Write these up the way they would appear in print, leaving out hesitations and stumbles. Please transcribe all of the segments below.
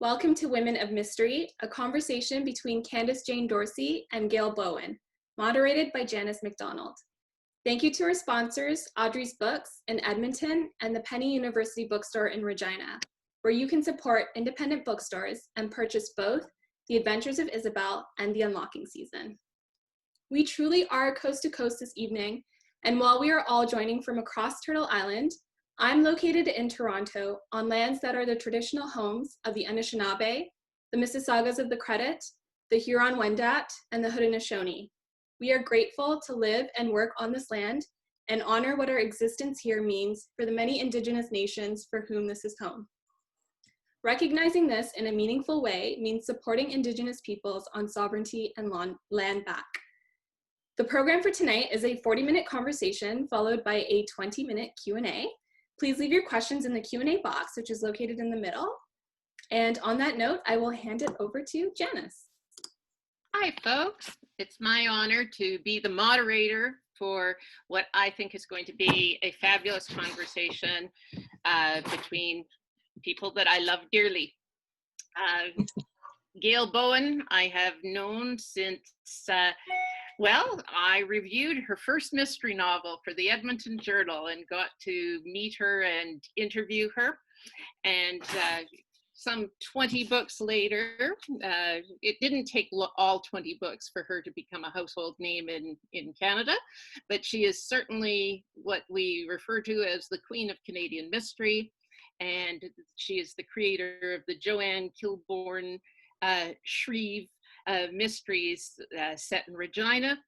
Welcome to Women of Mystery, a conversation between Candace Jane Dorsey and Gail Bowen, moderated by Janice MacDonald. Thank you to our sponsors, Audrey's Books in Edmonton and the Penny University Bookstore in Regina, where you can support independent bookstores and purchase both The Adventures of Isabel and The Unlocking Season. We truly are coast to coast this evening, and while we are all joining from across Turtle Island, I'm located in Toronto on lands that are the traditional homes of the Anishinaabe, the Mississaugas of the Credit, the Huron-Wendat, and the Haudenosaunee. We are grateful to live and work on this land and honor what our existence here means for the many Indigenous nations for whom this is home. Recognizing this in a meaningful way means supporting Indigenous peoples on sovereignty and land back. The program for tonight is a 40-minute conversation followed by a 20-minute Q&A. Please leave your questions in the Q&A box, which is located in the middle. And on that note, I will hand it over to Janice. Hi, folks. It's my honor to be the moderator for what I think is going to be a fabulous conversation between people that I love dearly. Gail Bowen, I have known since, I reviewed her first mystery novel for the Edmonton Journal and got to meet her and interview her. And some 20 books later, it didn't take all 20 books for her to become a household name in Canada, but she is certainly what we refer to as the Queen of Canadian Mystery. And she is the creator of the Joanne Kilbourne Shreve mysteries set in Regina.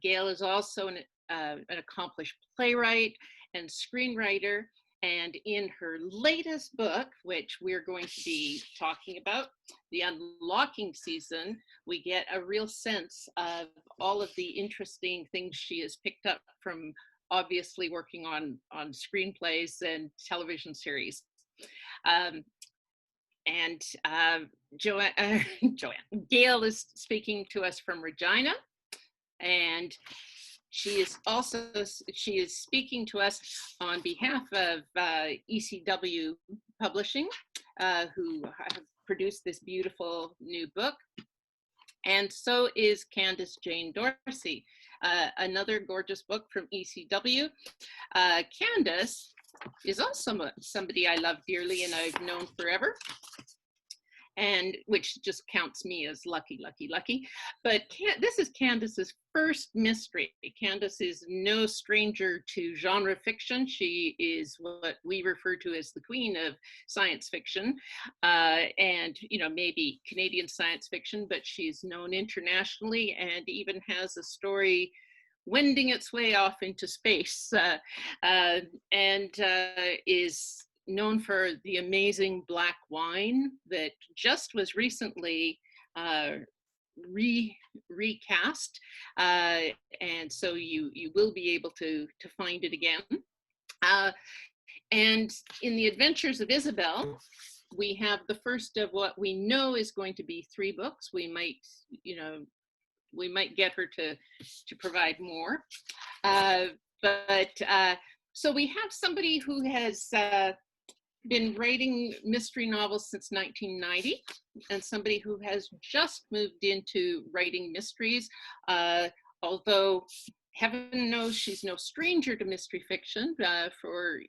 Gail is also an accomplished playwright and screenwriter, and in her latest book, which we're going to be talking about, The Unlocking Season, we get a real sense of all of the interesting things she has picked up from obviously working on screenplays and television series. Gail is speaking to us from Regina, and she is speaking to us on behalf of ECW Publishing, who have produced this beautiful new book. And so is Candace Jane Dorsey, another gorgeous book from ECW. Candace is also somebody I love dearly and I've known forever, and which just counts me as lucky. But this is Candace's first mystery. Candace is no stranger to genre fiction. She is what we refer to as the queen of science fiction, and maybe Canadian science fiction, but she's known internationally and even has a story wending its way off into space, and is known for the amazing black wine that just was recently recast, and so you will be able to find it again. And in The Adventures of Isabel, we have the first of what we know is going to be 3 books. We might get her to provide more, so we have somebody who has been writing mystery novels since 1990, and somebody who has just moved into writing mysteries, although heaven knows she's no stranger to mystery fiction. For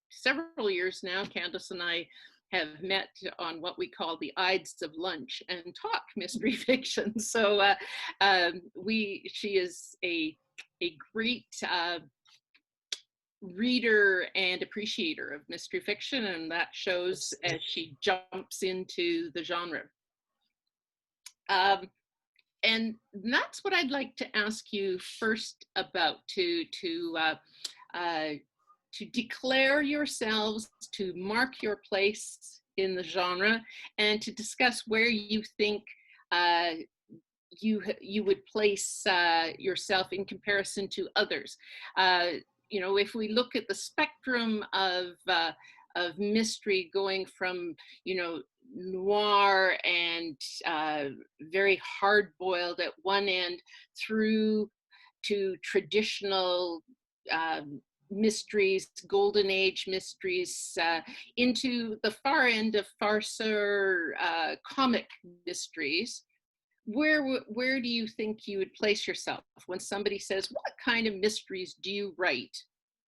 several years now, Candace and I have met on what we call the Ides of Lunch and talk mystery fiction. So she is a great reader and appreciator of mystery fiction, and that shows as she jumps into the genre. And that's what I'd like to ask you first about, to declare yourselves, to mark your place in the genre, and to discuss where you think you would place yourself in comparison to others. If we look at the spectrum of mystery, going from noir and very hard-boiled at one end through to traditional mysteries, golden age mysteries, into the far end of farcer comic mysteries. Where do you think you would place yourself when somebody says, what kind of mysteries do you write?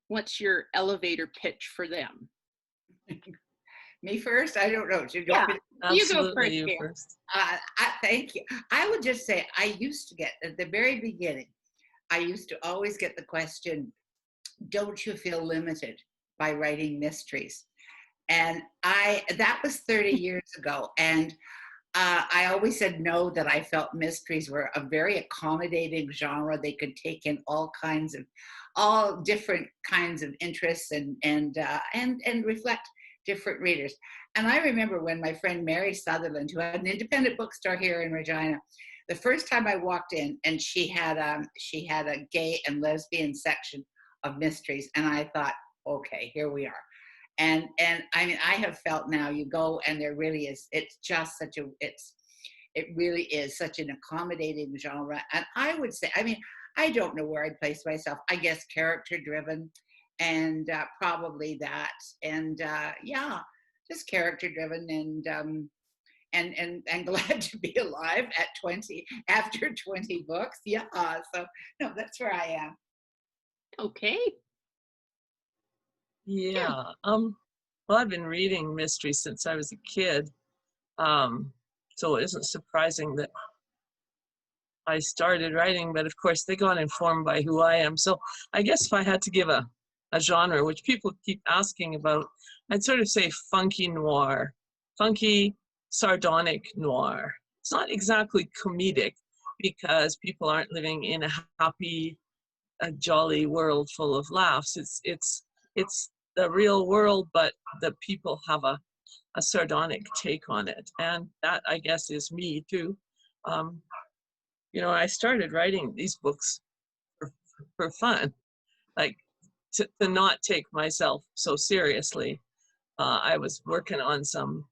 What's your elevator pitch for them? Me first? I don't know. Yeah, you go Absolutely, first. you Gail. first. Thank you. I would just say I used to get, at the very beginning, I used to always get the question, don't you feel limited by writing mysteries? And that was 30 years ago. And I always said no, that I felt mysteries were a very accommodating genre. They could take in all different kinds of interests and reflect different readers. And I remember when my friend Mary Sutherland, who had an independent bookstore here in Regina, the first time I walked in, and she had a gay and lesbian section of mysteries, and I thought, okay, here we are. And I mean, I have felt now, you go and there really is, it really is such an accommodating genre. And I would say, I mean, I don't know where I'd place myself. I guess character driven, and probably that. And yeah, just character driven, and glad to be alive at 20, after 20 books. Yeah, so no, that's where I am. Okay. Yeah. Well, I've been reading mysteries since I was a kid. So it isn't surprising that I started writing, but of course they got informed by who I am. So I guess if I had to give a genre, which people keep asking about, I'd sort of say funky noir, funky, sardonic noir. It's not exactly comedic because people aren't living in a happy, a jolly world full of laughs. It's the real world, but the people have a sardonic take on it. And that, I guess, is me too. You know, I started writing these books for fun, like to not take myself so seriously. I was working on some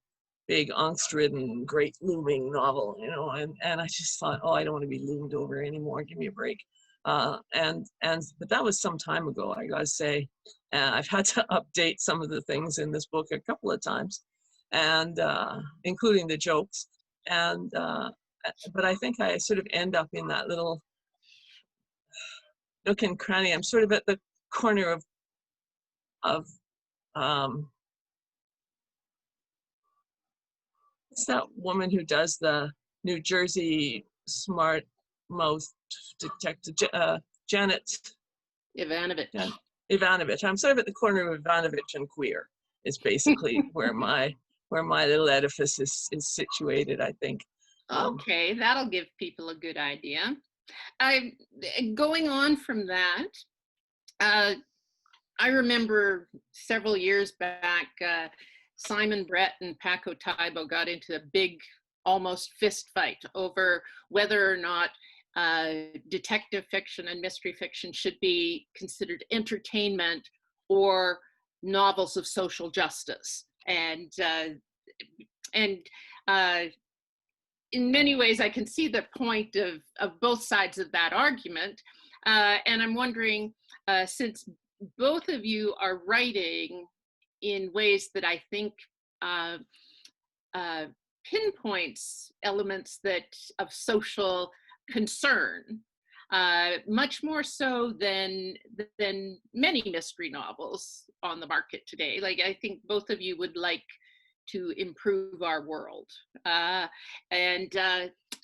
big angst-ridden, great looming novel, you know, and I just thought, oh, I don't want to be loomed over anymore. Give me a break. But that was some time ago, I gotta say. I've had to update some of the things in this book a couple of times, and including the jokes. And but I think I sort of end up in that little nook and cranny. I'm sort of at the corner of it's that woman who does the New Jersey smart mouth detective, Janet Ivanovich. I'm sort of at the corner of Ivanovich and queer is basically where my little edifice is situated, I think. Okay, that'll give people a good idea. Going on from that, I remember several years back, Simon Brett and Paco Taibo got into a big, almost fist fight over whether or not detective fiction and mystery fiction should be considered entertainment or novels of social justice. And in many ways, I can see the point of both sides of that argument. And I'm wondering, since both of you are writing in ways that I think pinpoints elements of social concern, much more so than many mystery novels on the market today. Like, I think both of you would like to improve our world.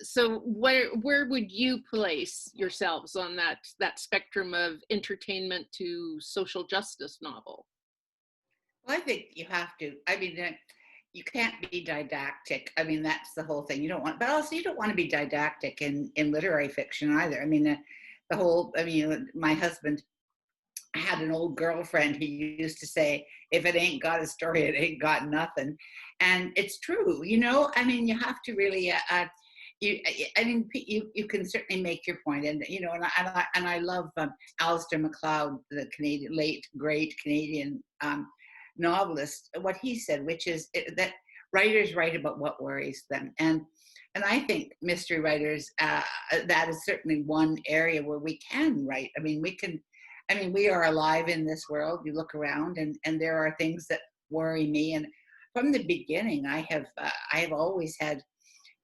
So where would you place yourselves on that spectrum of entertainment to social justice novel? Well, I think you have to. I mean, you can't be didactic. I mean, that's the whole thing. You don't want, but also you don't want to be didactic in literary fiction either. I mean, my husband had an old girlfriend who used to say, if it ain't got a story, it ain't got nothing. And it's true, you know. I mean, you have to really, you can certainly make your point, and you know, and I love Alistair MacLeod, the late great Canadian novelist, what he said, which is that writers write about what worries them, and I think mystery writers, that is certainly one area where we can write. I mean, we can. I mean, we are alive in this world. You look around, and there are things that worry me. And from the beginning, I have always had,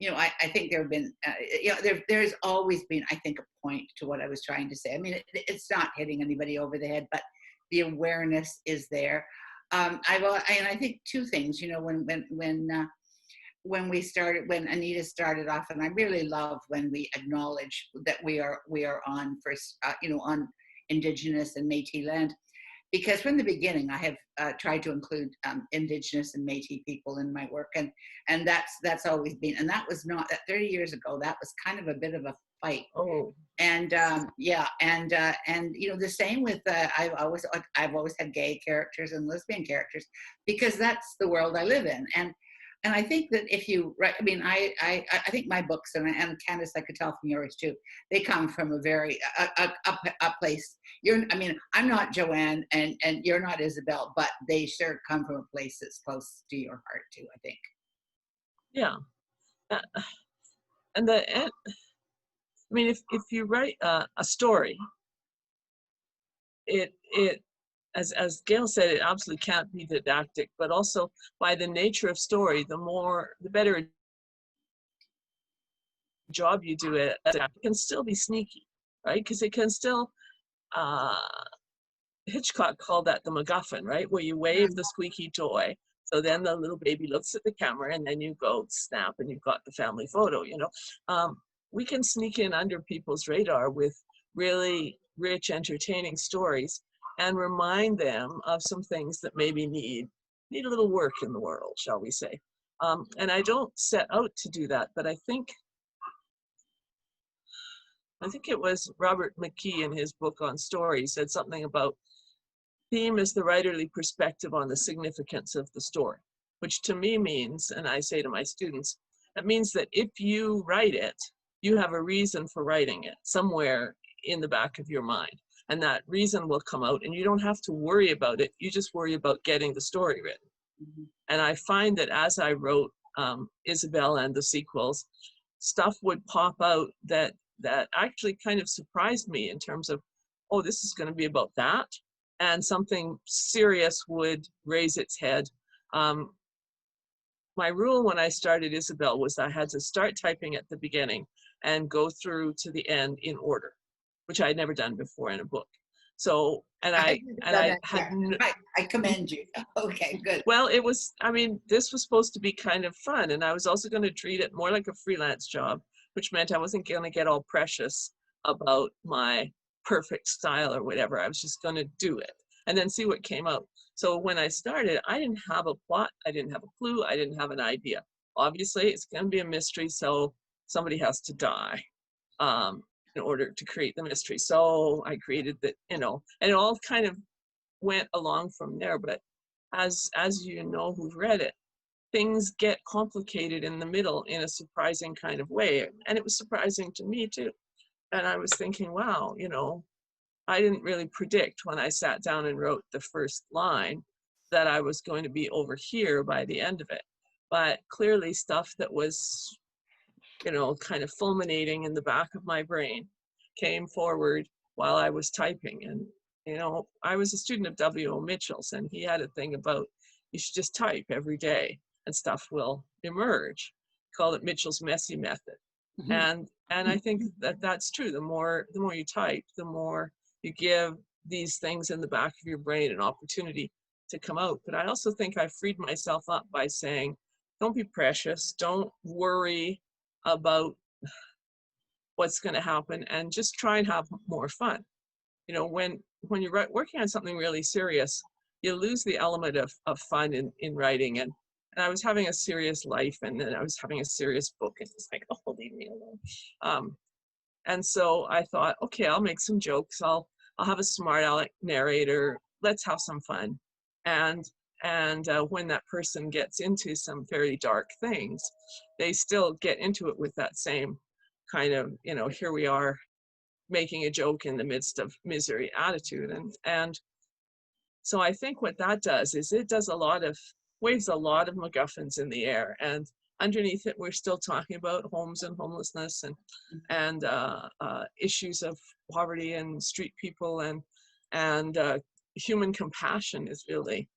you know, I think there have been, you know, there's always been, I think, a point to what I was trying to say. I mean, it's not hitting anybody over the head, but the awareness is there. And I think two things, you know, when we started, when Anita started off, and I really love when we acknowledge that we are on first, you know, on Indigenous and Métis land, because from the beginning I have tried to include Indigenous and Métis people in my work, and that's always been, and that was not that 30 years ago. That was kind of a bit of a fight. Oh. And yeah, and you know, the same with I've always had gay characters and lesbian characters, because that's the world I live in. And I think that if you write, I mean, I think my books, and Candace, I could tell from yours too, they come from a very a place. I mean, I'm not Joanne, and you're not Isabel, but they sure come from a place that's close to your heart too, I think. Yeah. And I mean, if you write a story, it as Gail said, it absolutely can't be didactic, but also by the nature of story, the better job you do it can still be sneaky, right? Because it can still, Hitchcock called that the MacGuffin, right? Where you wave the squeaky toy, so then the little baby looks at the camera, and then you go snap, and you've got the family photo, you know. We can sneak in under people's radar with really rich, entertaining stories, and remind them of some things that maybe need a little work in the world, shall we say. And I don't set out to do that, but I think it was Robert McKee in his book on story said something about theme is the writerly perspective on the significance of the story, which to me means, and I say to my students, that means that if you write it, you have a reason for writing it somewhere in the back of your mind. And that reason will come out, and you don't have to worry about it. You just worry about getting the story written. Mm-hmm. And I find that as I wrote Isabel and the sequels, stuff would pop out that actually kind of surprised me in terms of, oh, this is going to be about that. And something serious would raise its head. My rule when I started Isabel was I had to start typing at the beginning and go through to the end in order, which I had never done before in a book. So, I commend you. Okay, good. Well, it was, I mean, this was supposed to be kind of fun, and I was also going to treat it more like a freelance job, which meant I wasn't going to get all precious about my perfect style or whatever. I was just going to do it and then see what came out. So when I started, I didn't have a plot. I didn't have a clue. I didn't have an idea. Obviously, it's going to be a mystery, so somebody has to die in order to create the mystery. So I created that, you know, and it all kind of went along from there. But as you know, who've read it, things get complicated in the middle in a surprising kind of way. And it was surprising to me too. And I was thinking, wow, you know, I didn't really predict when I sat down and wrote the first line that I was going to be over here by the end of it. But clearly stuff that was, you know, kind of fulminating in the back of my brain came forward while I was typing. And, you know, I was a student of W.O. Mitchell's, and he had a thing about you should just type every day and stuff will emerge. He called it Mitchell's messy method. Mm-hmm. And I think that that's true. The more you type, the more you give these things in the back of your brain an opportunity to come out. But I also think I freed myself up by saying, don't be precious, don't worry about what's going to happen, and just try and have more fun. You know, when you're working on something really serious, you lose the element of fun in writing. And I was having a serious life, and then I was having a serious book, and it's like, oh, leave me alone. And so I thought, okay, I'll make some jokes. I'll have a smart aleck narrator. Let's have some fun. And when that person gets into some very dark things, they still get into it with that same kind of, you know, here we are making a joke in the midst of misery attitude. And so I think what that does is it does waves a lot of MacGuffins in the air. And underneath it, we're still talking about homes and homelessness and issues of poverty and street people and And human compassion is really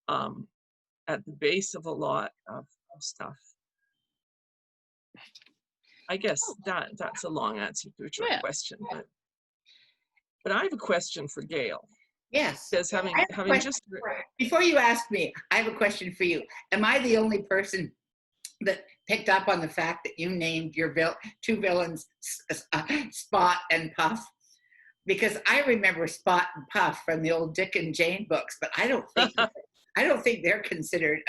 at the base of a lot of stuff. I guess that's a long answer to a short question, but I have a question for Gail. Yes. Because having just before you ask me, I have a question for you. Am I the only person that picked up on the fact that you named your two villains Spot and Puff? Because I remember Spot and Puff from the old Dick and Jane books, but I don't think they're considered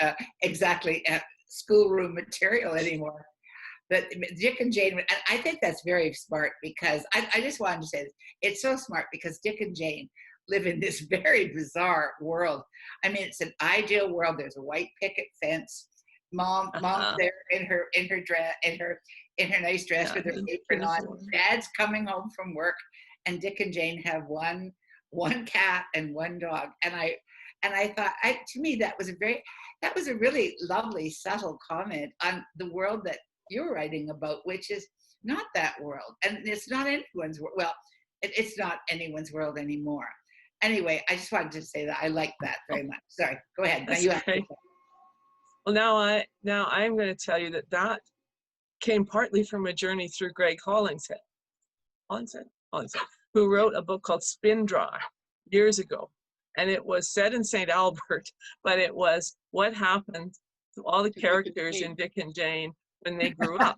exactly schoolroom material anymore. But Dick and Jane, and I think that's very smart, because I just wanted to say this. It's so smart because Dick and Jane live in this very bizarre world. I mean, it's an ideal world. There's a white picket fence. Mom's there in her nice dress with her apron on. Dad's coming home from work, and Dick and Jane have one cat and one dog. And I thought, to me, that was a really lovely, subtle comment on the world that you're writing about, which is not that world, and it's not anyone's world. Well, it's not anyone's world anymore. Anyway, I just wanted to say that I like that very much. Sorry, go ahead. Now you have to. Well, now I'm going to tell you that came partly from a journey through Greg Hollingshead, who wrote a book called Spin Draw years ago. And it was set in St. Albert, but it was what happened to all the characters in Dick and Jane when they grew up.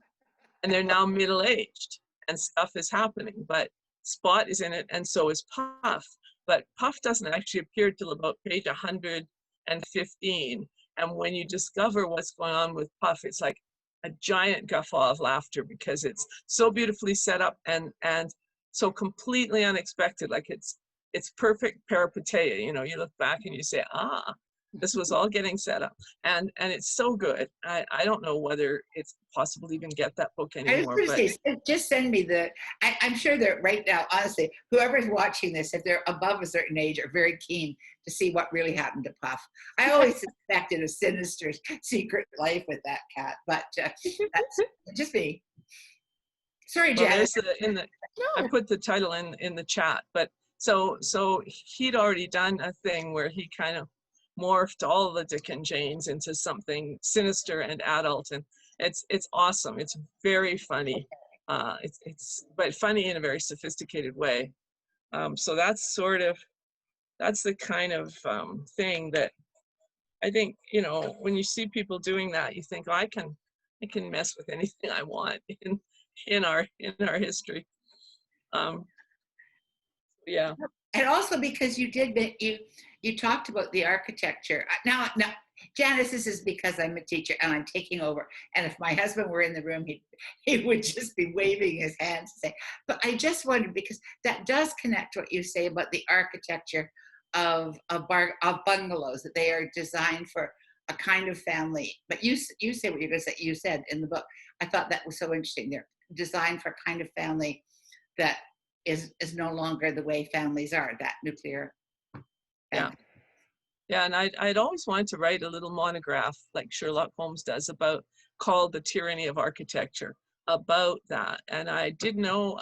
And they're now middle-aged and stuff is happening. But Spot is in it, and so is Puff. But Puff doesn't actually appear till about page 115. And when you discover what's going on with Puff, it's like a giant guffaw of laughter, because it's so beautifully set up and so completely unexpected. Like it's perfect peripeteia. You know, you look back and you say, this was all getting set up, and it's so good. I don't know whether it's possible to even get that book anymore. I was going to say, just send me I'm sure that right now, honestly, whoever's watching this, if they're above a certain age, are very keen to see what really happened to Puff. I always suspected a sinister secret life with that cat, but that's just me. Sorry, Janice. I put the title in the chat, but so he'd already done a thing where he kind of morphed all the Dick and Janes into something sinister and adult, and it's awesome. It's very funny. But funny in a very sophisticated way. So that's the kind of thing that I think, you know, when you see people doing that, you think, oh, I can mess with anything I want in our history. Yeah. And also because you talked about the architecture. Now, Janice, this is because I'm a teacher and I'm taking over. And if my husband were in the room, he would just be waving his hands and say, but I just wondered, because that does connect to what you say about the architecture of bungalows, that they are designed for a kind of family. But you say what you said in the book. I thought that was so interesting. They're designed for a kind of family that is no longer the way families are, that nuclear family. Yeah, and I'd always wanted to write a little monograph like Sherlock Holmes does called The Tyranny of Architecture, about that. And I did know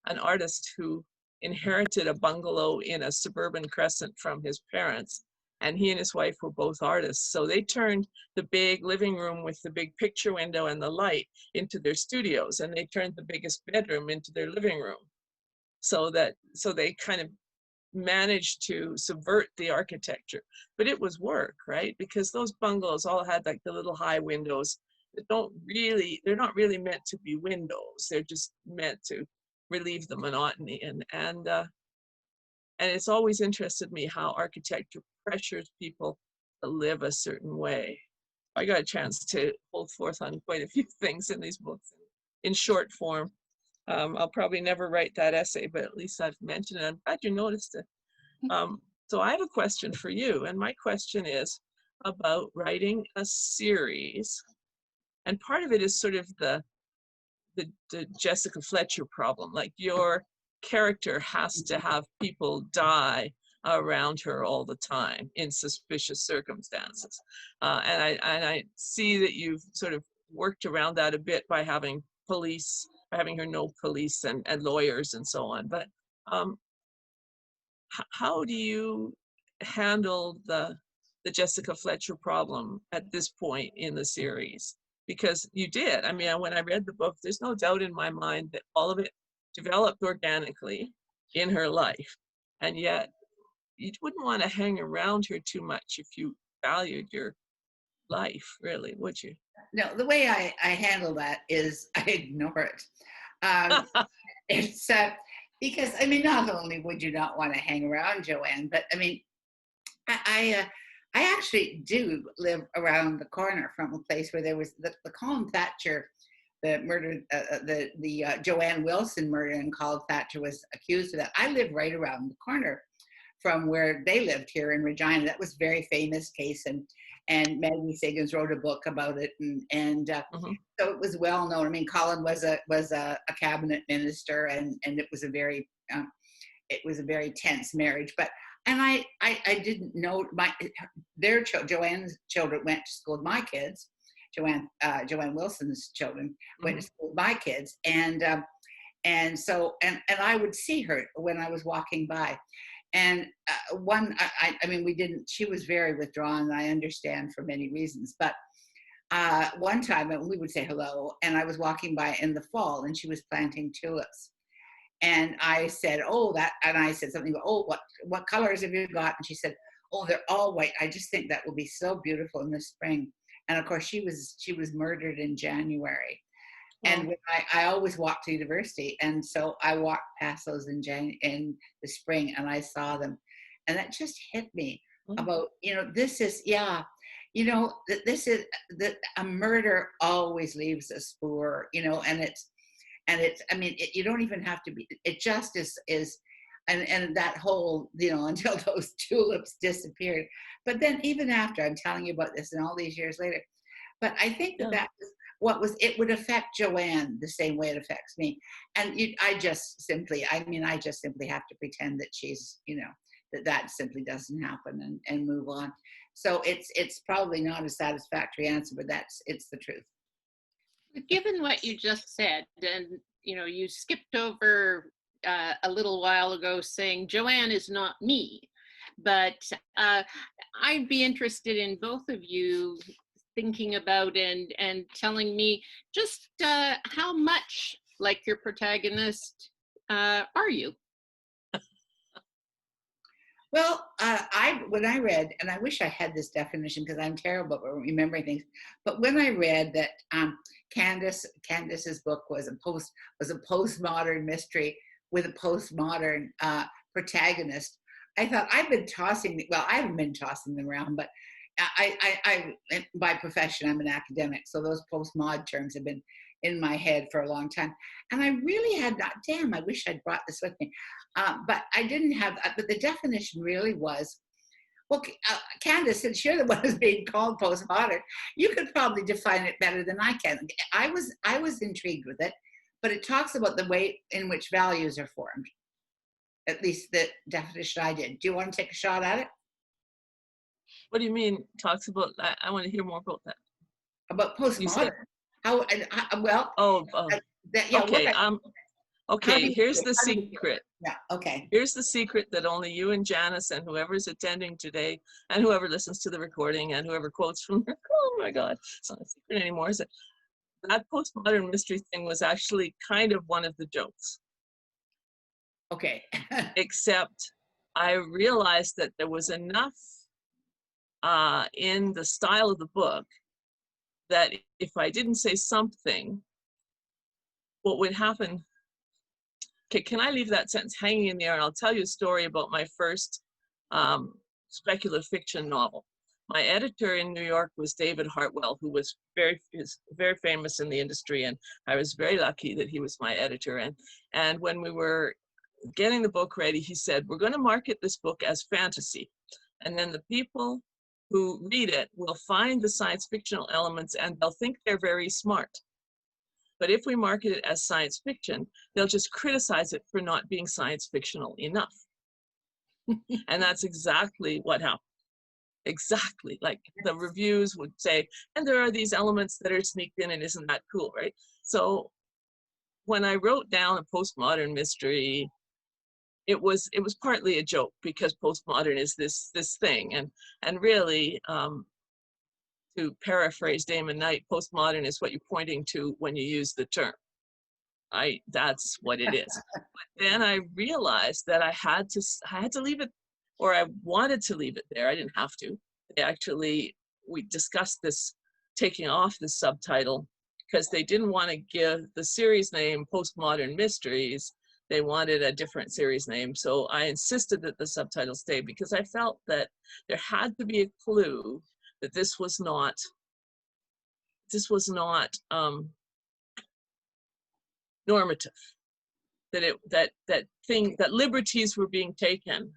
an artist who inherited a bungalow in a suburban crescent from his parents, and he and his wife were both artists. So they turned the big living room with the big picture window and the light into their studios, and they turned the biggest bedroom into their living room. So they kind of managed to subvert the architecture, but it was work, right? Because those bungalows all had like the little high windows that they're not really meant to be windows. They're just meant to relieve the monotony, and it's always interested me how architecture pressures people to live a certain way. I got a chance to hold forth on quite a few things in these books in short form. I'll probably never write that essay, but at least I've mentioned it. I'm glad you noticed it. So I have a question for you, and my question is about writing a series. And part of it is sort of the Jessica Fletcher problem. Like, your character has to have people die around her all the time in suspicious circumstances. And I see that you've sort of worked around that a bit by having her know police and lawyers and so on. But how do you handle the Jessica Fletcher problem at this point in the series? Because you did. I mean, when I read the book, there's no doubt in my mind that all of it developed organically in her life. And yet you wouldn't want to hang around her too much if you valued your life, really, would you? No, the way I handle that is I ignore it. It's because, I mean, not only would you not want to hang around Joanne, but I mean, I actually do live around the corner from a place where there was the Colin Thatcher, the murder, the Joanne Wilson murder, and Colin Thatcher was accused of that. I live right around the corner from where they lived here in Regina. That was a very famous case, and Maggie Siggins wrote a book about it, and so it was well known. I mean, Colin was a cabinet minister, and it was a very tense marriage. But I didn't know Joanne's children went to school with my kids. Joanne Wilson's children went to school with my kids, and so I would see her when I was walking by. And I mean, we didn't, she was very withdrawn, and I understand for many reasons, but one time we would say hello, and I was walking by in the fall, and she was planting tulips. And I said, and I said something, what colors have you got? And she said, oh, they're all white. I just think that will be so beautiful in the spring. And of course, she was murdered in January. And when I always walked to university, and so I walked past those in the spring, and I saw them, and that just hit me about, this is, this is that a murder always leaves a spoor, and it's, I mean, you don't even have to be. It just is, and that whole, until those tulips disappeared. But then even after, I'm telling you about this, and all these years later, but I think that was it would affect Joanne the same way it affects me. And I just simply have to pretend that she's, that simply doesn't happen, and move on. So it's probably not a satisfactory answer, but it's the truth. Given what you just said, and you skipped over a little while ago saying Joanne is not me, but I'd be interested in both of you thinking about and telling me just how much like your protagonist are you? Well, when I read, and I wish I had this definition because I'm terrible at remembering things, but when I read that Candace's book was a postmodern mystery with a postmodern protagonist, I thought I haven't been tossing them around, but I by profession, I'm an academic, so those postmod terms have been in my head for a long time. And I really had not, I wish I'd brought this with me. But I didn't have, but the definition really was, Candace, since you're the one who's being called postmodern, you could probably define it better than I can. I was intrigued with it, but it talks about the way in which values are formed. At least the definition I did. Do you want to take a shot at it? What do you mean talks about? I want to hear more about that. About postmodern. Okay, here's the secret. Yeah, okay. Here's the secret that only you and Janice and whoever's attending today, and whoever listens to the recording, and whoever quotes from her, oh my God, it's not a secret anymore, is it? That postmodern mystery thing was actually kind of one of the jokes. Okay. Except I realized that there was enough in the style of the book that if I didn't say something, what would happen? Okay, can I leave that sentence hanging in the air, and I'll tell you a story about my first speculative fiction novel. My editor in New York was David Hartwell, who was very famous in the industry, and I was very lucky that he was my editor. And when we were getting the book ready, he said, we're going to market this book as fantasy, and then the people who read it will find the science fictional elements and they'll think they're very smart. But if we market it as science fiction, they'll just criticize it for not being science fictional enough. And that's exactly what happened. Exactly. Like the reviews would say, and there are these elements that are sneaked in, and isn't that cool, right? So when I wrote down a postmodern mystery, it was partly a joke because postmodern is this thing, and really, to paraphrase Damon Knight, postmodern is what you're pointing to when you use the term. That's what it is. But then I realized that I had to leave it, or I wanted to leave it there. I didn't have to. We discussed this, taking off the subtitle, because they didn't want to give the series name Postmodern Mysteries. They wanted a different series name. So I insisted that the subtitle stay, because I felt that there had to be a clue that this was not normative, that liberties were being taken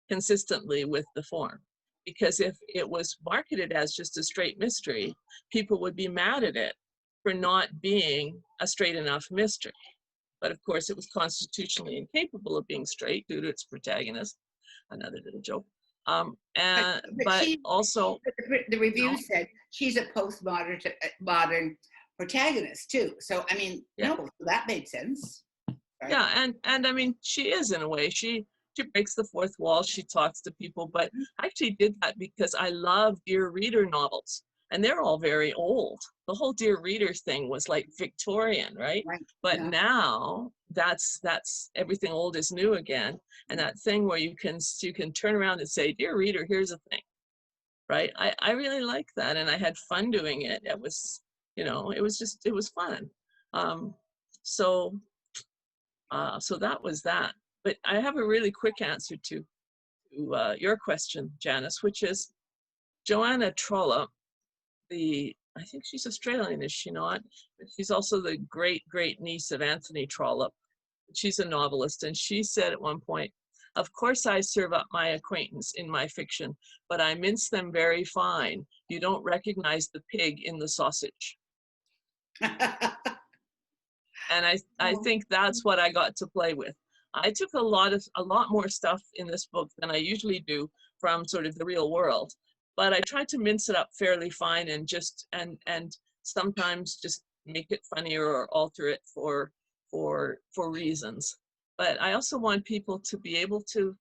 consistently with the form. Because if it was marketed as just a straight mystery, people would be mad at it for not being a straight enough mystery. But of course, it was constitutionally incapable of being straight due to its protagonist. Another little joke. But also, the review said she's a postmodern modern protagonist too. So I mean, yeah. no, that made sense. Right? Yeah, and I mean, she is in a way. She breaks the fourth wall. She talks to people. But I actually did that because I love Dear Reader novels, and they're all very old. The whole Dear Reader thing was like Victorian, right? But yeah. Now that's everything old is new again, and that thing where you can turn around and say, Dear Reader, here's a thing, right? I really like that, and I had fun doing it. It was, it was fun. So that was that. But I have a really quick answer to your question, Janice, which is Joanna Trollope. I think she's Australian, is she not? But she's also the great niece of Anthony Trollope. She's a novelist, and she said at one point, "Of course I serve up my acquaintance in my fiction, but I mince them very fine. You don't recognize the pig in the sausage." And I think that's what I got to play with. I took a lot more stuff in this book than I usually do from sort of the real world, but I tried to mince it up fairly fine and just and sometimes just make it funnier or alter it for reasons. But I also want people to be able to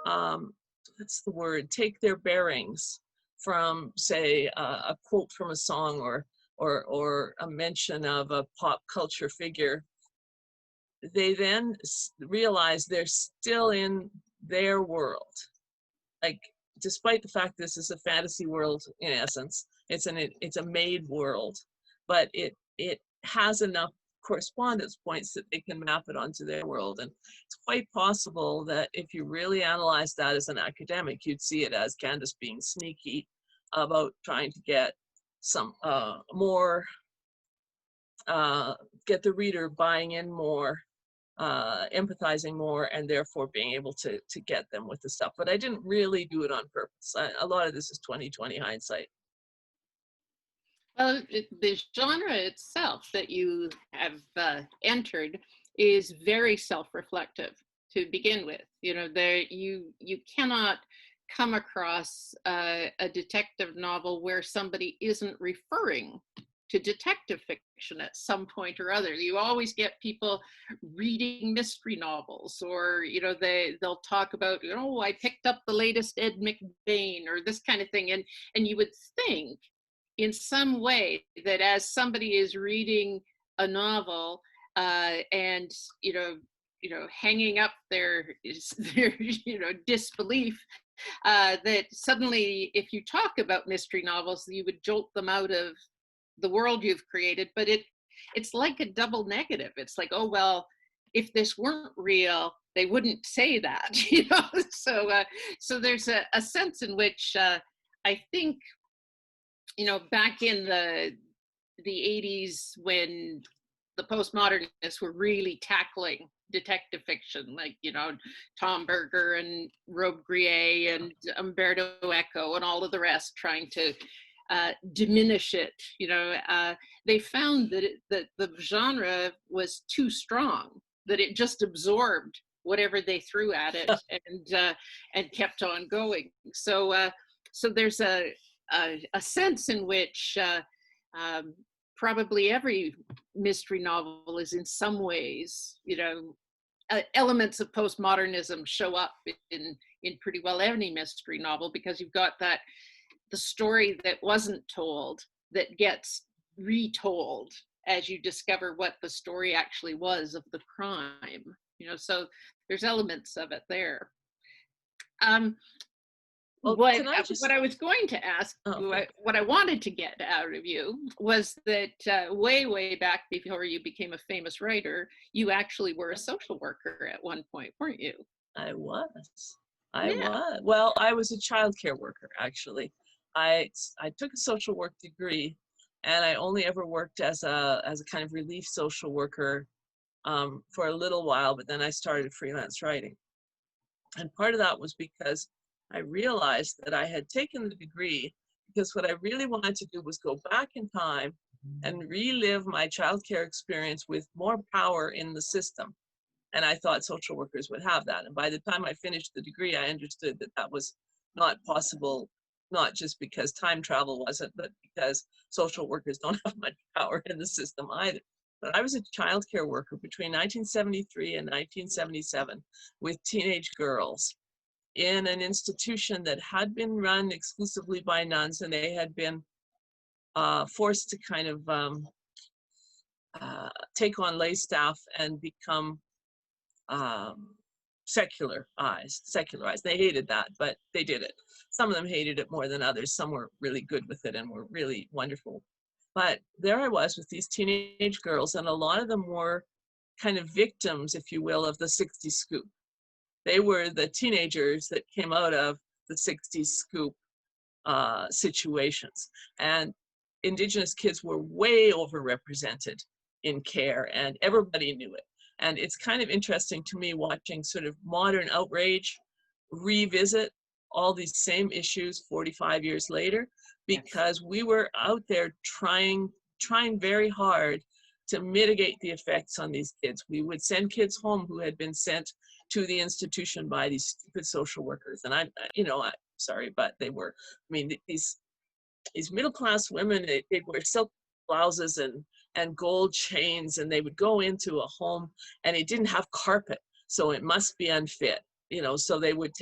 what's the word, take their bearings from, say, a quote from a song or a mention of a pop culture figure. They then realize they're still in their world. Like, despite the fact this is a fantasy world in essence, it's a made world, but it has enough correspondence points that they can map it onto their world. And it's quite possible that if you really analyze that as an academic, you'd see it as Candace being sneaky about trying to get some more, get the reader buying in more, empathizing more, and therefore being able to get them with the stuff. But I didn't really do it on purpose. A lot of this is 20/20 hindsight. Well, the genre itself that you have entered is very self-reflective to begin with. You cannot come across a detective novel where somebody isn't referring to detective fiction at some point or other. You always get people reading mystery novels, or they'll talk about, I picked up the latest Ed McBain or this kind of thing, and you would think in some way that as somebody is reading a novel and hanging up their disbelief, that suddenly if you talk about mystery novels, you would jolt them out of the world you've created. But it's like a double negative. It's like, oh well, if this weren't real, they wouldn't say that. So there's a sense in which I think, back in the 80s, when the postmodernists were really tackling detective fiction, like, Tom Berger and Robbe-Grillet and Umberto Eco and all of the rest, trying to diminish it, they found that the genre was too strong, that it just absorbed whatever they threw at it and kept on going. So there's a sense in which probably every mystery novel is in some ways, elements of postmodernism show up in pretty well any mystery novel, because you've got that the story that wasn't told that gets retold as you discover what the story actually was of the crime, you know, so there's elements of it there. Well, what can I just... what I was going to ask, okay. what I wanted to get out of you was that way back before you became a famous writer, you actually were a social worker at one point, weren't you? I was. Yeah. Well, I was a childcare worker, actually. I took a social work degree, and I only ever worked as a kind of relief social worker for a little while, but then I started freelance writing. And part of that was because I realized that I had taken the degree because what I really wanted to do was go back in time and relive my childcare experience with more power in the system. And I thought social workers would have that. And by the time I finished the degree, I understood that that was not possible, not just because time travel wasn't, but because social workers don't have much power in the system either. But I was a childcare worker between 1973 and 1977 with teenage girls in an institution that had been run exclusively by nuns, and they had been forced to kind of take on lay staff and become secularized. They hated that, but they did it. Some of them hated it more than others. Some were really good with it and were really wonderful. But there I was with these teenage girls, and a lot of them were kind of victims, if you will, of the 60s scoop. They were the teenagers that came out of the 60s scoop situations. And Indigenous kids were way overrepresented in care, and everybody knew it. And it's kind of interesting to me watching sort of modern outrage revisit all these same issues 45 years later, because we were out there trying very hard to mitigate the effects on these kids. We would send kids home who had been sent to the institution by these stupid social workers. And I'm sorry, but they were, I mean, these middle-class women, they'd wear silk blouses and gold chains, and they would go into a home and it didn't have carpet, so it must be unfit, you know. So they would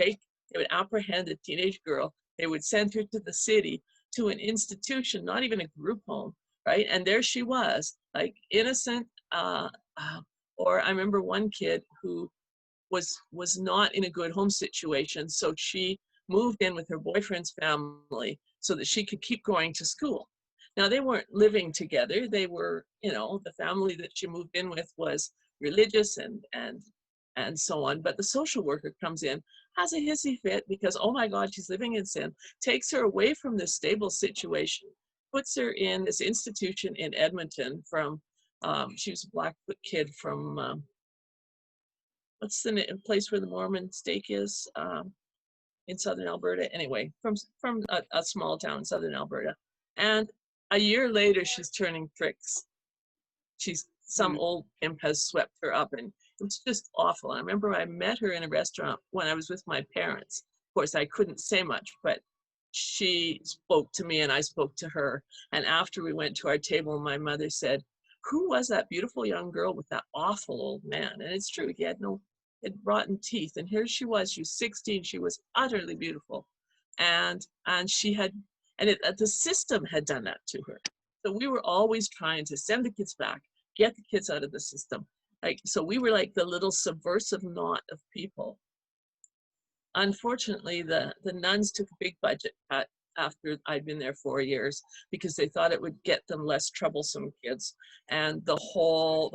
apprehend a teenage girl, they would send her to the city, to an institution, not even a group home, right? And there she was, like innocent, or I remember one kid who was not in a good home situation, so she moved in with her boyfriend's family so that she could keep going to school. Now, they weren't living together. They were, you know, the family that she moved in with was religious and so on. But the social worker comes in, has a hissy fit because, oh my God, she's living in sin, takes her away from this stable situation, puts her in this institution in Edmonton from, she was a Blackfoot kid from, what's the place where the Mormon stake is in Southern Alberta? Anyway, from a small town in Southern Alberta. And a year later, she's turning tricks. Some old pimp has swept her up, and it was just awful. I remember I met her in a restaurant when I was with my parents. Of course, I couldn't say much, but she spoke to me and I spoke to her. And after we went to our table, my mother said, "Who was that beautiful young girl with that awful old man?" And it's true, he had rotten teeth. And here she was 16, she was utterly beautiful. And the system had done that to her. So we were always trying to send the kids back, get the kids out of the system. So we were like the little subversive knot of people. Unfortunately, the nuns took a big budget cut after I'd been there 4 years because they thought it would get them less troublesome kids. And the whole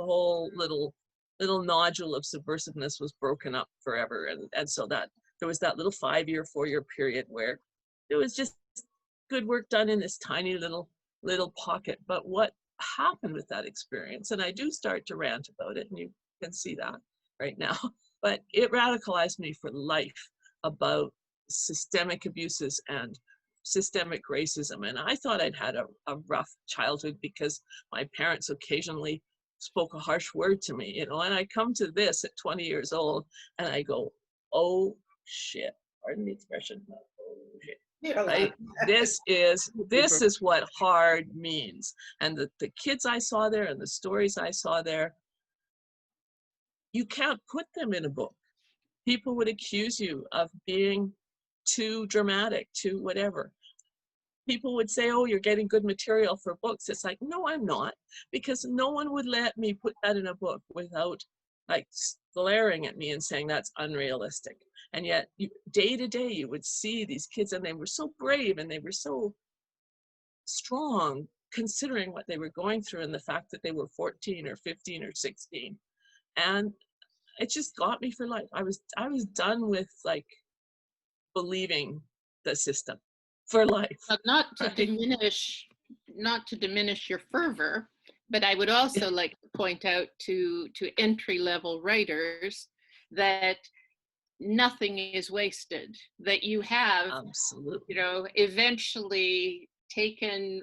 little nodule of subversiveness was broken up forever. And so that there was that little 4-year period where it was just good work done in this tiny little pocket. But what happened with that experience, and I do start to rant about it, and you can see that right now, but it radicalized me for life about systemic abuses and systemic racism. And I thought I'd had a rough childhood because my parents occasionally spoke a harsh word to me, you know, and I come to this at 20 years old and I go, oh shit, pardon the expression, oh shit. Right? This is what hard means. And the kids I saw there and the stories I saw there, you can't put them in a book. People would accuse you of being too dramatic, too whatever. People would say, oh, you're getting good material for books. It's like, no, I'm not, because no one would let me put that in a book without like glaring at me and saying that's unrealistic. And yet day to day, you would see these kids, and they were so brave and they were so strong, considering what they were going through and the fact that they were 14 or 15 or 16. And it just got me for life. I was done with like believing the system for life. But not to right? diminish your fervor, but I would also like to point out to entry-level writers that nothing is wasted, that you have, Absolutely. you know, eventually taken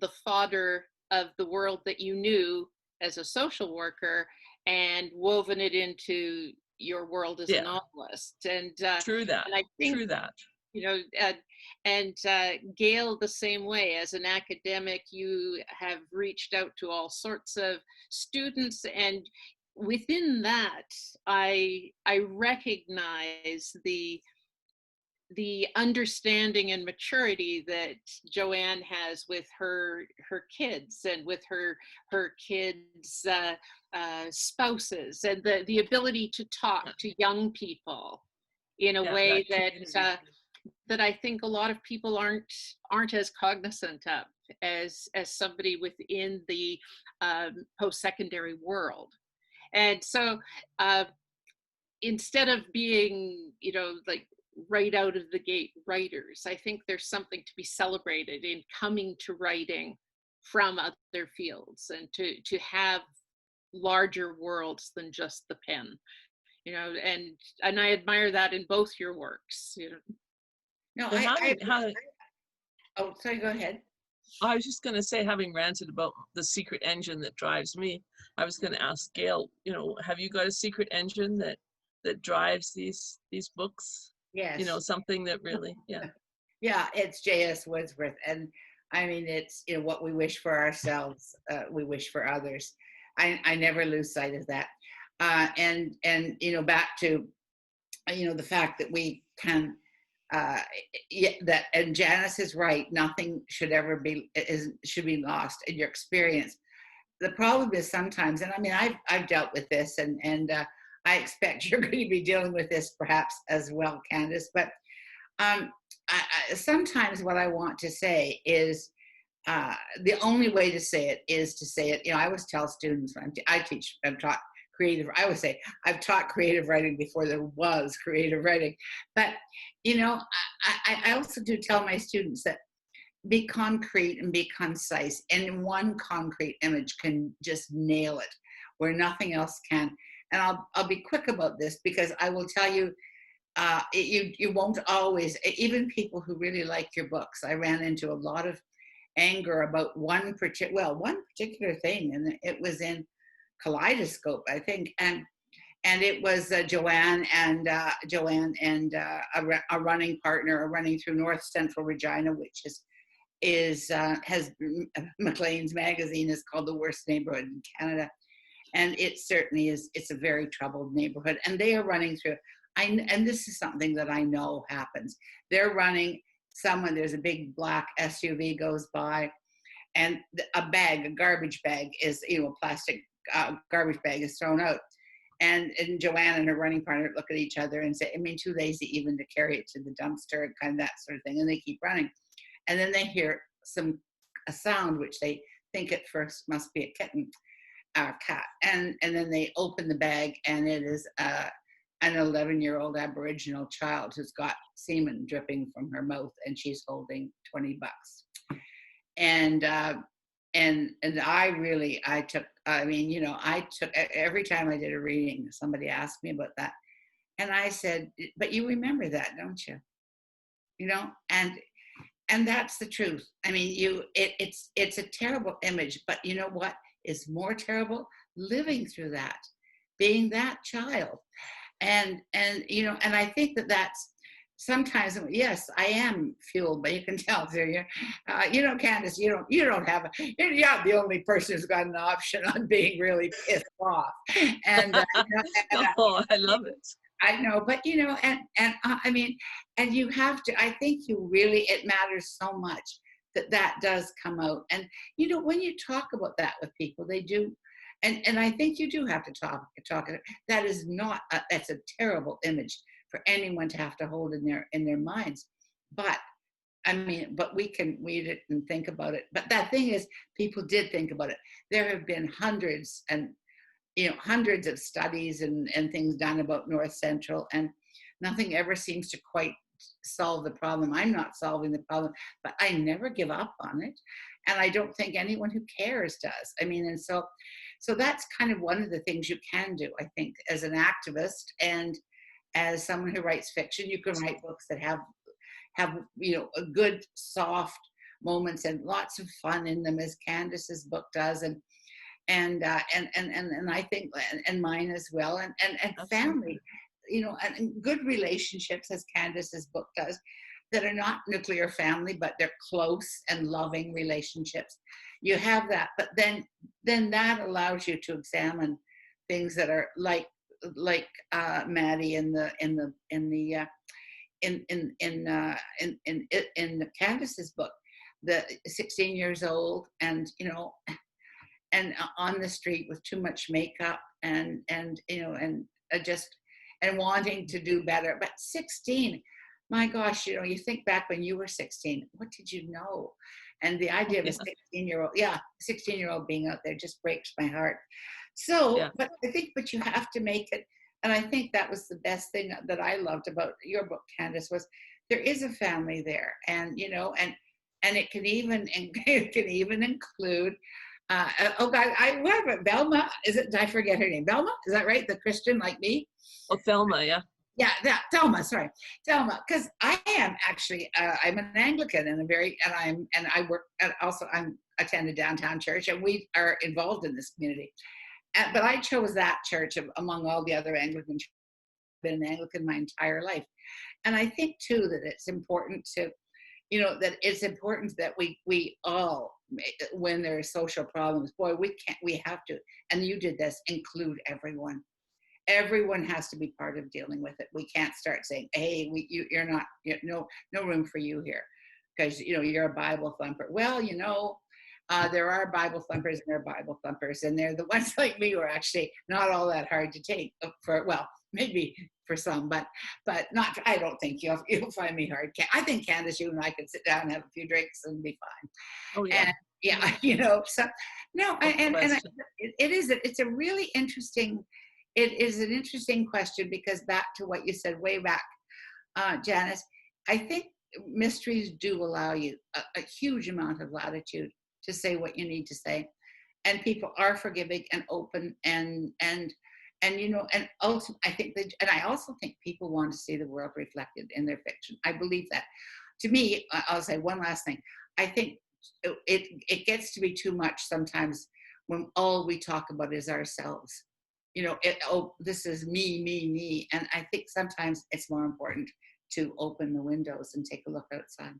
the fodder of the world that you knew as a social worker and woven it into your world as a novelist. And True that. And I think, True that. you know, Gail, the same way. As an academic, you have reached out to all sorts of students, and within that, I recognize the understanding and maturity that Joanne has with her kids and with her kids' spouses, and the ability to talk to young people in a way that I think a lot of people aren't as cognizant of as somebody within the post-secondary world. And so instead of being, you know, like right out of the gate writers, I think there's something to be celebrated in coming to writing from other fields, and to have larger worlds than just the pen, you know, and I admire that in both your works, you know. No, So oh, sorry, go ahead. I was just going to say, having ranted about the secret engine that drives me, I was going to ask Gail, you know, have you got a secret engine that drives these books? Yes. You know, something that really, Yeah, it's J.S. Wordsworth. And I mean, it's, you know, what we wish for ourselves, we wish for others. I never lose sight of that. And, you know, back to, you know, the fact that we can, and Janice is right, nothing should ever should be lost in your experience. The problem is sometimes, and I mean, I've dealt with this, and I expect you're going to be dealing with this perhaps as well, Candace, but sometimes what I want to say is, the only way to say it is to say it. You know, I always tell students when I've taught creative, I would say I've taught creative writing before there was creative writing. But, you know, I also do tell my students that be concrete and be concise, and one concrete image can just nail it where nothing else can. And I'll be quick about this, because I will tell you, you won't always, even people who really like your books, I ran into a lot of anger about one particular thing, and it was in Kaleidoscope, I think, and it was Joanne and a running partner, running through North Central Regina, which has Maclean's magazine is called the worst neighborhood in Canada, and it certainly is. It's a very troubled neighborhood, and they are running through. And this is something that I know happens. They're running. There's a big black SUV goes by, and a garbage bag is, you know, a plastic garbage bag is thrown out. And Joanne and her running partner look at each other and say, I mean, too lazy even to carry it to the dumpster, and kind of that sort of thing. And they keep running. And then they hear a sound, which they think at first must be a cat. And then they open the bag, and it is an 11-year-old Aboriginal child who's got semen dripping from her mouth, and she's holding $20. And I took every time I did a reading, somebody asked me about that. And I said, but you remember that, don't you? You know, and that's the truth. I mean, it's a terrible image, but you know what is more terrible? Living through that, being that child. And you know, and I think that's sometimes, yes, I am fueled, but you can tell through Candace, you don't have you're not the only person who's got an option on being really pissed off. And, Oh, I love it. I know, but I mean, and you have to, I think it matters so much that does come out. And, when you talk about that with people, they do. And I think you do have to talk. That is not, that's a terrible image for anyone to have to hold in their minds. But I mean, but we can read it and think about it. But that thing is, people did think about it. There have been hundreds of studies and things done about North Central, and nothing ever seems to quite solve the problem. I'm not solving the problem, but I never give up on it. And I don't think anyone who cares does. I mean, and so that's kind of one of the things you can do, I think, as an activist and as someone who writes fiction. You can write books that have a good, soft moments and lots of fun in them, as Candace's book does, and I think, and mine as well, and family, and good relationships, as Candace's book does, that are not nuclear family, but they're close and loving relationships. You have that, but then that allows you to examine things that are like Maddie in Candace's book, the 16 years old, and on the street with too much makeup and wanting to do better. But 16, my gosh, you think back when you were 16, what did you know? And the idea of a 16-year-old being out there just breaks my heart. So, but you have to make it. And I think that was the best thing that I loved about your book, Candace, was there is a family there, and it can even include. Oh God, whoever, Velma, is it? Did I forget her name? Velma, is that right? The Christian like me? Oh, Thelma, yeah. Yeah, Thelma, sorry. Thelma, because I am actually, I'm an Anglican and I work at, also, I'm attend a downtown church, and we are involved in this community. But I chose that church among all the other Anglican churches. I've been an Anglican my entire life. And I think too that it's important to, that it's important that we all, when there are social problems, boy, we have to, and you did this, include everyone. Everyone has to be part of dealing with it. We can't start saying, hey, you're not, no room for you here, because, you're a Bible thumper. Well, there are Bible thumpers, and there are Bible thumpers, and they're the ones like me who are actually not all that hard to take maybe for some, but not. I don't think you'll find me hard. I think, Candace, you and I could sit down and have a few drinks and be fine. Oh yeah. And so no, it's a really interesting. It is an interesting question, because back to what you said way back, Janice, I think mysteries do allow you a huge amount of latitude to say what you need to say, and people are forgiving and open, and ultimately, I think and I also think people want to see the world reflected in their fiction. I believe that. To me, I'll say one last thing. I think it gets to be too much sometimes when all we talk about is ourselves. This is me, and I think sometimes it's more important to open the windows and take a look outside.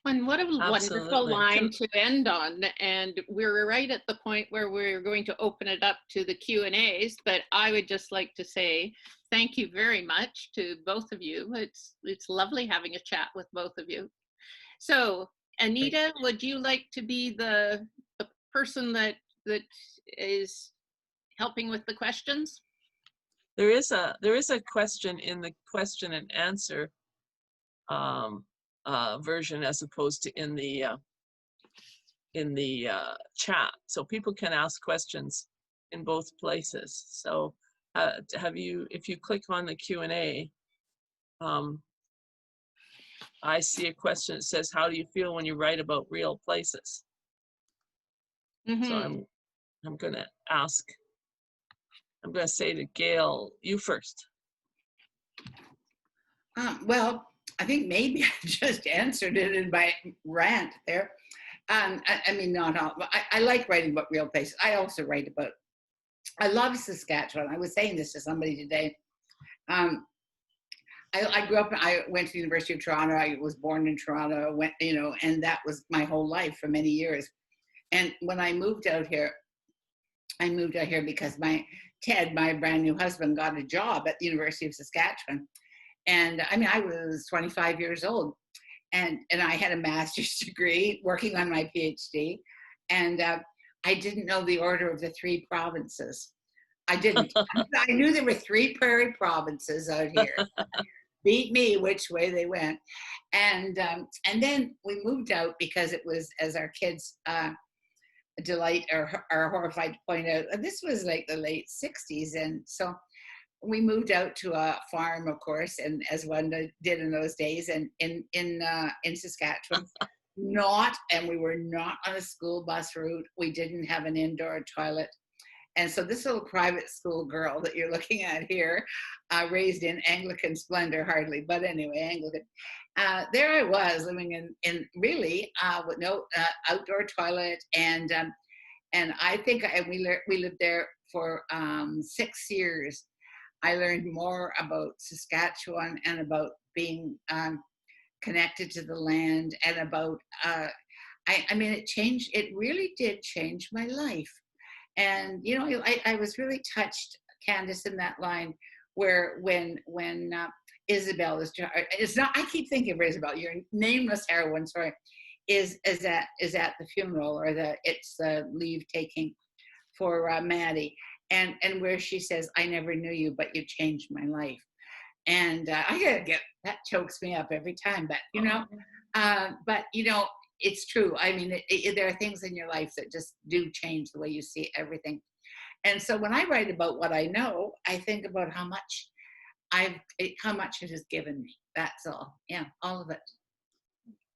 And what a Absolutely. wonderful line to end on. And we're right at the point where we're going to open it up to the Q&As, but I would just like to say thank you very much to both of you. It's lovely having a chat with both of you. So, Anita, would you like to be the person that is helping with the questions? There is a question in the question and answer version, as opposed to in the chat, so people can ask questions in both places. So if you click on the Q&A, I see a question that says, how do you feel when you write about real places? Mm-hmm. So I'm gonna say to Gail, you first. Well, I think maybe I just answered it in my rant there. I mean, not all. I like writing about real places. I also write about, I love Saskatchewan. I was saying this to somebody today. I grew up, I went to the University of Toronto. I was born in Toronto, went, and that was my whole life for many years. And when I moved out here because Ted, my brand new husband, got a job at the University of Saskatchewan. And I mean, I was 25 years old, and I had a master's degree working on my PhD. And I didn't know the order of the 3 provinces. I didn't. I knew there were 3 prairie provinces out here. Beat me which way they went. And then we moved out because it was, as our kids delight or are horrified to point out, this was like the late 60s. And so we moved out to a farm, of course, and as one did in those days, and in Saskatchewan. And we were not on a school bus route. We didn't have an indoor toilet. And so this little private school girl that you're looking at here, raised in Anglican splendor, hardly, but anyway, Anglican. There I was living in really with no outdoor toilet, and I think we lived there for 6 years. I learned more about Saskatchewan and about being connected to the land, and about I mean, it really did change my life. And I was really touched, Candace, in that line where when Isabel it's not, I keep thinking of Isabel, your nameless heroine, sorry, is at the funeral, or it's the leave taking for Maddie, and where she says, "I never knew you, but you changed my life." And I gotta get, that chokes me up every time, but it's true. I mean, there are things in your life that just do change the way you see everything. And so when I write about what I know, I think about how much it has given me. That's all. Yeah, all of it.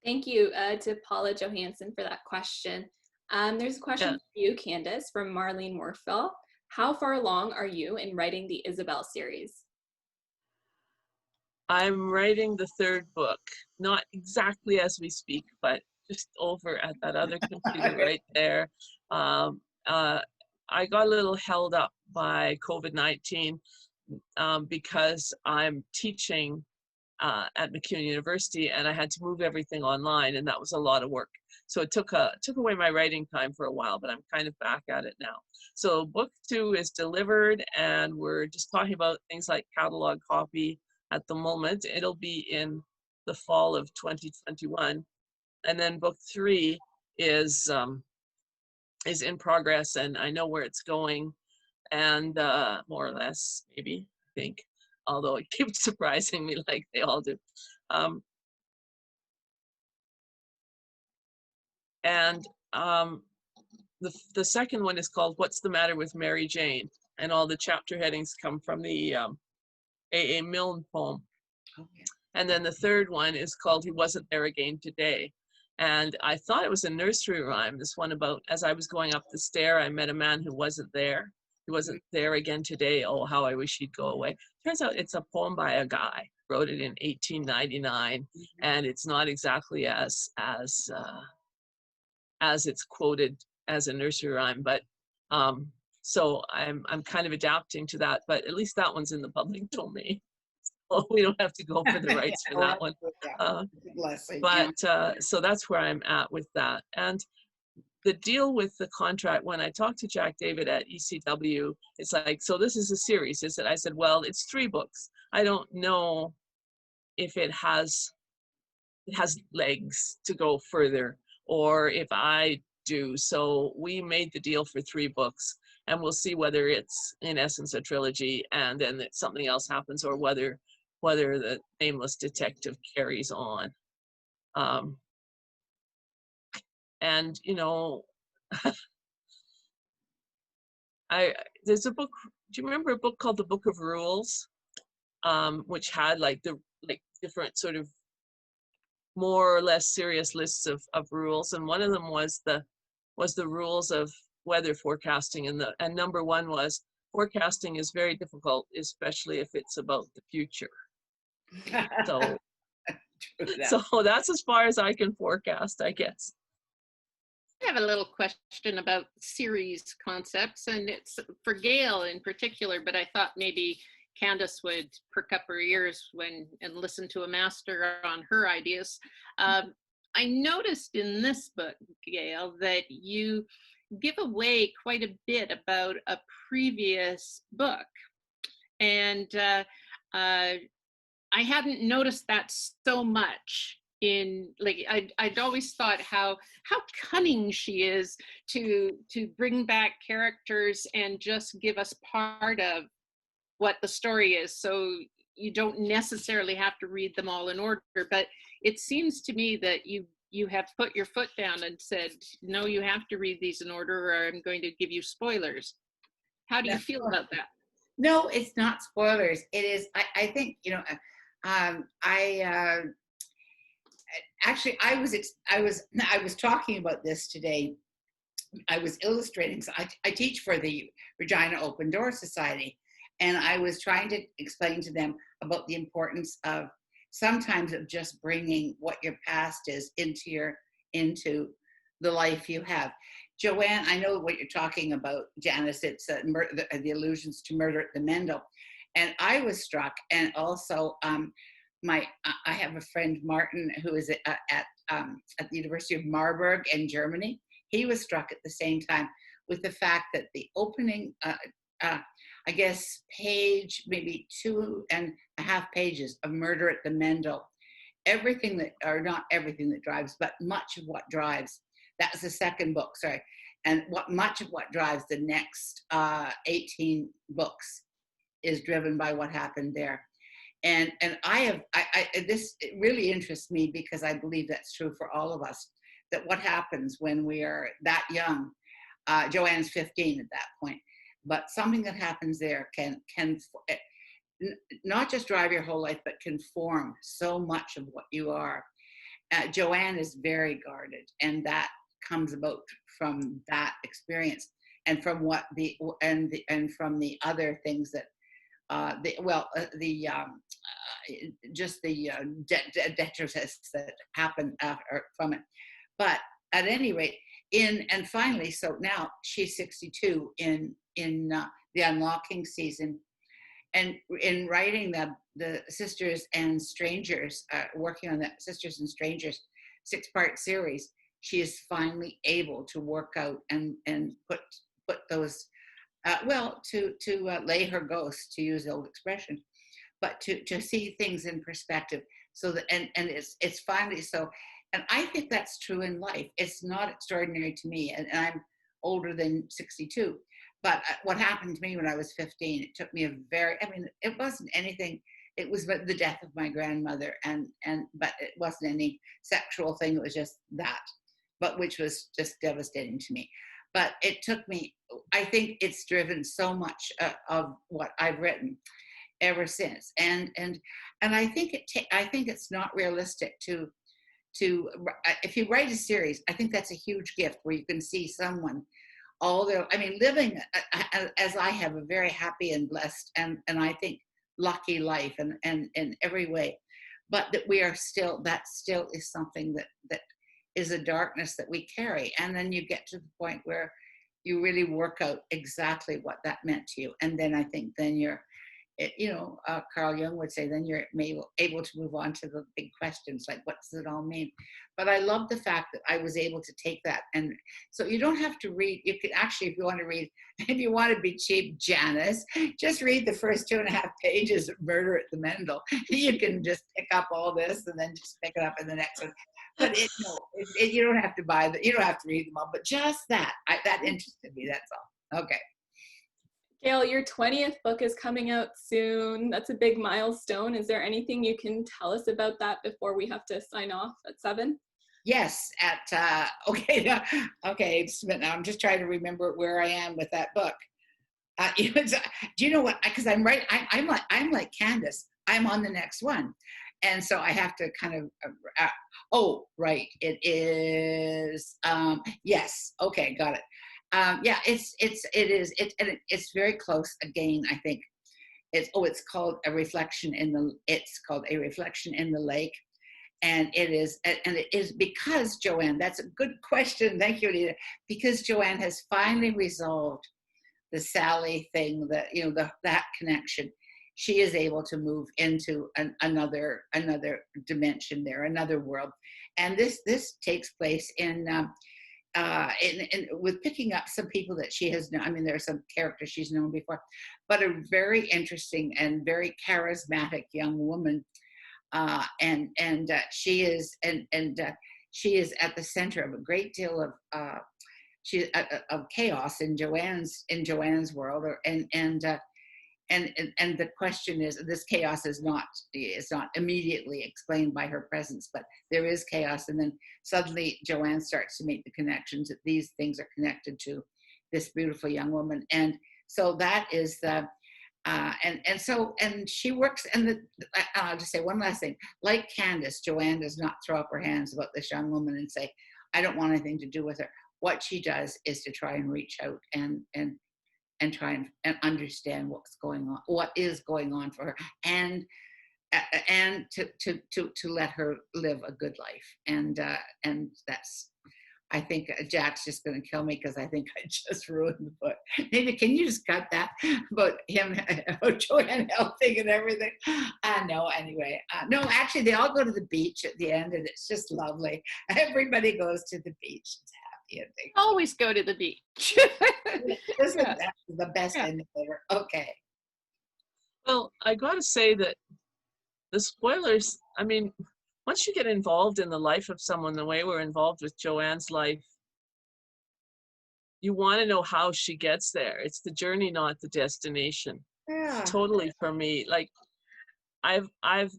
Thank you to Paula Johansson for that question. There's a question for you, Candace, from Marlene Morfell. How far along are you in writing the Isabel series? I'm writing the 3rd book, not exactly as we speak, but just over at that other computer right there. I got a little held up by COVID-19 because I'm teaching at MacEwan University, and I had to move everything online, and that was a lot of work. So it took away my writing time for a while, but I'm kind of back at it now. So book 2 is delivered, and we're just talking about things like catalog copy at the moment. It'll be in the fall of 2021. And then book 3 is in progress, and I know where it's going, and more or less, maybe, I think, although it keeps surprising me like they all do. The second one is called What's the Matter with Mary Jane? And all the chapter headings come from the A.A. Milne poem. Okay. And then the 3rd one is called He Wasn't There Again Today. And I thought it was a nursery rhyme, this one about, as I was going up the stair, I met a man who wasn't there. He wasn't there again today. Oh, how I wish he'd go away. Turns out it's a poem by a guy, wrote it in 1899, and it's not exactly as it's quoted as a nursery rhyme, but so I'm kind of adapting to that, but at least that one's in the public domain. So we don't have to go for the rights for that one. So that's where I'm at with that. And the deal with the contract, when I talked to Jack David at ECW, it's like, so this is a series, is it? I said, well, it's 3 books. I don't know if it has legs to go further, or if I do. So we made the deal for 3 books, and we'll see whether it's in essence a trilogy and then that something else happens, or whether the Nameless Detective carries on. And there's a book, do you remember a book called The Book of Rules, which had like different sort of more or less serious lists of rules, and one of them was the rules of weather forecasting, and number 1 was forecasting is very difficult, especially if it's about the future. So that's as far as I can forecast, I guess. I have a little question about series concepts, and it's for Gail in particular, but I thought maybe Candace would perk up her ears and listen to a master on her ideas. I noticed in this book, Gail, that you give away quite a bit about a previous book. And I hadn't noticed that so much in, like, I'd always thought how cunning she is to bring back characters and just give us part of what the story is. So you don't necessarily have to read them all in order, but it seems to me that you have put your foot down and said, no, you have to read these in order or I'm going to give you spoilers. How do you feel about that? No, it's not spoilers. It is, I think, you know, actually, I was talking about this today. I was illustrating, so I teach for the Regina Open Door Society, and I was trying to explain to them about the importance of sometimes of just bringing what your past is into the life you have. Joanne, I know what you're talking about, Janice. It's the allusions to Murder at the Mendel, and I was struck. And also, I have a friend, Martin, who is at the University of Marburg in Germany. He was struck at the same time with the fact that the opening, I guess, page, maybe 2.5 pages of Murder at the Mendel, everything that, or not everything that drives, but much of what drives, that's the second book, sorry, and much of what drives the next 18 books is driven by what happened there. And this really interests me because I believe that's true for all of us, that what happens when we are that young, Joanne's 15 at that point, but something that happens there can not just drive your whole life, but can form so much of what you are. Joanne is very guarded, and that comes about from that experience and from what from the other things that just the detritus that happened from it. But at any rate, and finally, so now she's 62 in the unlocking season, and in writing the Sisters and Strangers, working on the Sisters and Strangers 6-part series, she is finally able to work out and put those to lay her ghost, to use the old expression, but to see things in perspective. So that and it's finally so. And I think that's true in life. It's not extraordinary to me, and I'm older than 62. But what happened to me when I was 15, it took me it wasn't anything. It was the death of my grandmother, but it wasn't any sexual thing. It was just that, but which was just devastating to me. But it took me, I think it's driven so much of what I've written ever since. And I think it's not realistic to if you write a series, I think that's a huge gift where you can see someone living as I have, a very happy and blessed and I think lucky life and in every way, but that that still is something that is a darkness that we carry. And then you get to the point where you really work out exactly what that meant to you. And then I think then Carl Jung would say, then you're able to move on to the big questions, like what does it all mean? But I love the fact that I was able to take that. And so you don't have to read, you could actually, if you want to be cheap, Janice, just read the first 2.5 pages of Murder at the Mendel. You can just pick up all this and then just pick it up in the next one. But you don't have to you don't have to read them all, but just that interested me, that's all. Okay. Gail, your 20th book is coming out soon. That's a big milestone. Is there anything you can tell us about that before we have to sign off at 7? Yes, okay, now I'm just trying to remember where I am with that book. Do you know what? Because I'm like Candace. I'm on the next one, and so I have to kind of. Right. It is. Yes. Okay. Got it. It's very close again, I think. It's called A Reflection in the Lake. And it is because Joanne, that's a good question. Thank you, Anita. Because Joanne has finally resolved the Sally thing, that connection. she is able to move into another dimension there, another world. And this takes place in with picking up some people that she has known. I mean, there are some characters she's known before, but a very interesting and very charismatic young woman. She is she is at the center of a great deal of chaos in Joanne's world, and the question is, this chaos is not immediately explained by her presence, but there is chaos. And then suddenly Joanne starts to make the connections that these things are connected to this beautiful young woman. And so that is the, and she works, and I'll just say one last thing. Like Candace, Joanne does not throw up her hands about this young woman and say, I don't want anything to do with her. What she does is to try and reach out and try and understand what is going on for her, and to let her live a good life. And that's, I think Jack's just going to kill me because I think I just ruined the book. Maybe can you just cut that about him, about Joanne helping and everything? No, anyway. No, actually, they all go to the beach at the end, and it's just lovely. Everybody goes to the beach. It's happy ending. Always go to the beach. Isn't that the best ending ever? Okay. Well, I got to say that the spoilers, I mean, once you get involved in the life of someone the way we're involved with Joanne's life, you want to know how she gets there. It's the journey, not the destination. Yeah. Totally for me. Like, I've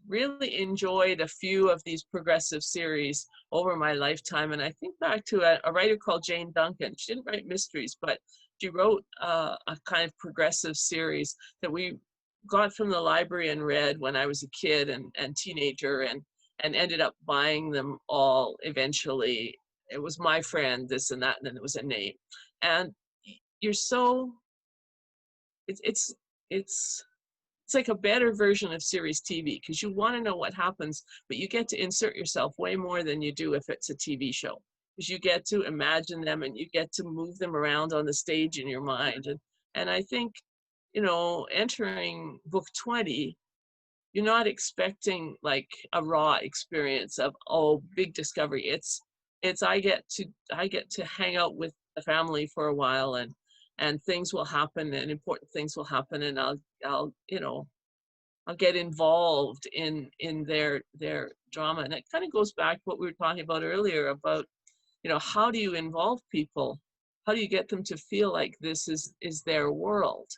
really enjoyed a few of these progressive series over my lifetime. And I think back to a writer called Jane Duncan. She didn't write mysteries, but she wrote a kind of progressive series that we got from the library and read when I was a kid and teenager, and ended up buying them all eventually. It was My Friend, this and that, and then it was a name. And you're so, it's like a better version of series TV, because you want to know what happens, but you get to insert yourself way more than you do if it's a TV show, because you get to imagine them and you get to move them around on the stage in your mind. And I think, you know, entering book 20, you're not expecting like a raw experience of, oh, big discovery. It's I get to hang out with the family for a while, and things will happen, and important things will happen, and I'll get involved in their drama. And it kind of goes back to what we were talking about earlier about, you know, how do you involve people? How do you get them to feel like this is their world?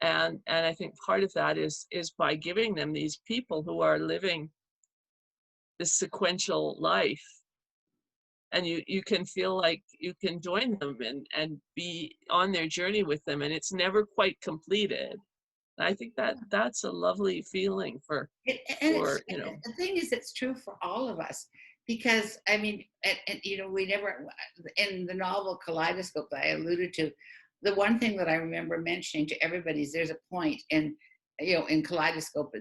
And I think part of that is by giving them these people who are living this sequential life, and you can feel like you can join them and be on their journey with them, and it's never quite completed. I think that's a lovely feeling for you know. The thing is, it's true for all of us, because I mean, and you know, we never, in the novel Kaleidoscope that I alluded to, the one thing that I remember mentioning to everybody is there's a point in, you know, in Kaleidoscope,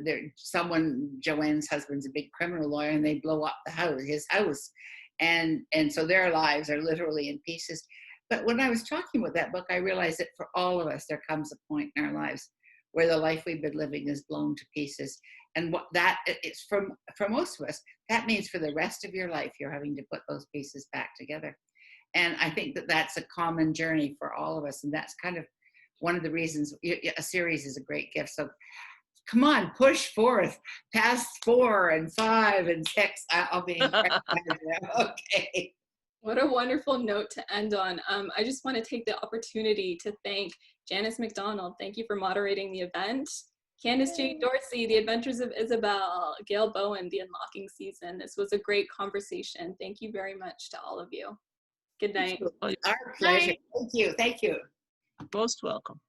Joanne's husband's a big criminal lawyer, and they blow up his house, and so their lives are literally in pieces. But when I was talking about that book, I realized that for all of us, there comes a point in our lives where the life we've been living is blown to pieces. And what that is, for most of us, that means for the rest of your life, you're having to put those pieces back together. And I think that that's a common journey for all of us. And that's kind of one of the reasons a series is a great gift. So come on, push forth past 4 and 5 and 6. I'll be impressed. Okay. What a wonderful note to end on. I just want to take the opportunity to thank Janice MacDonald. Thank you for moderating the event. Candace J. Dorsey, The Adventures of Isabel. Gail Bowen, The Unlocking Season. This was a great conversation. Thank you very much to all of you. Good night. Our pleasure. Thank you. Thank you. Most welcome.